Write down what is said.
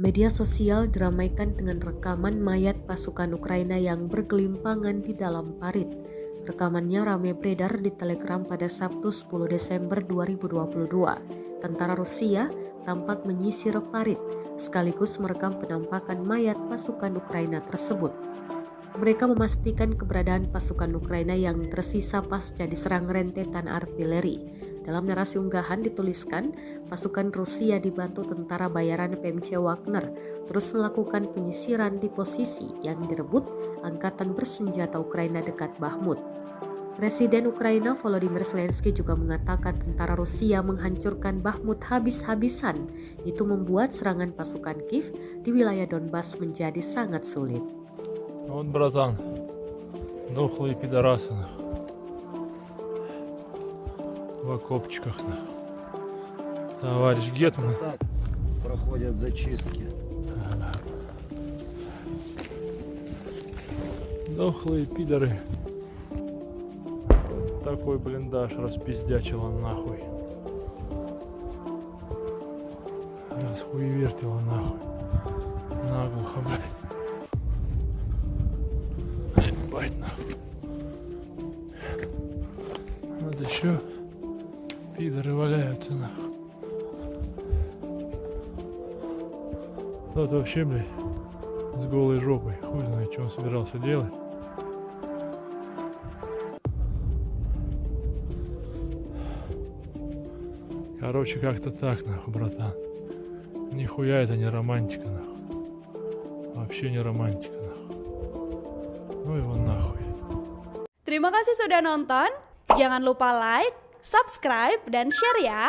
Media sosial diramaikan dengan rekaman mayat pasukan Ukraina yang bergelimpangan di dalam parit. Rekamannya ramai beredar di Telegram pada Sabtu 10 Desember 2022. Tentara Rusia tampak menyisir parit, sekaligus merekam penampakan mayat pasukan Ukraina tersebut. Mereka memastikan keberadaan pasukan Ukraina yang tersisa pasca diserang rentetan artileri. Dalam narasi unggahan dituliskan, pasukan Rusia dibantu tentara bayaran PMC Wagner terus melakukan penyisiran di posisi yang direbut angkatan bersenjata Ukraina dekat Bakhmut. Presiden Ukraina Volodymyr Zelensky juga mengatakan tentara Rusia menghancurkan Bakhmut habis-habisan. Itu membuat serangan pasukan Kiev di wilayah Donbas menjadi sangat sulit. Вот, братан, дохлые пидорасы, в окопчиках, Товарищ Гетман. Так проходят зачистки. Дохлые пидоры. Такой блиндаж распиздячила нахуй. Расхуевертила нахуй. Наглухо, блядь. Ебать нахуй. Вот еще пидоры валяются нахуй. Тот вообще, блядь, с голой жопой. Хуй знает, что он собирался делать. Короче, как-то так, нахуй, братан. Нихуя это не романтика, нахуй. Вообще не романтика, нахуй. Ну его нахуй. Terima kasih sudah nonton. Jangan lupa like, subscribe, dan share ya.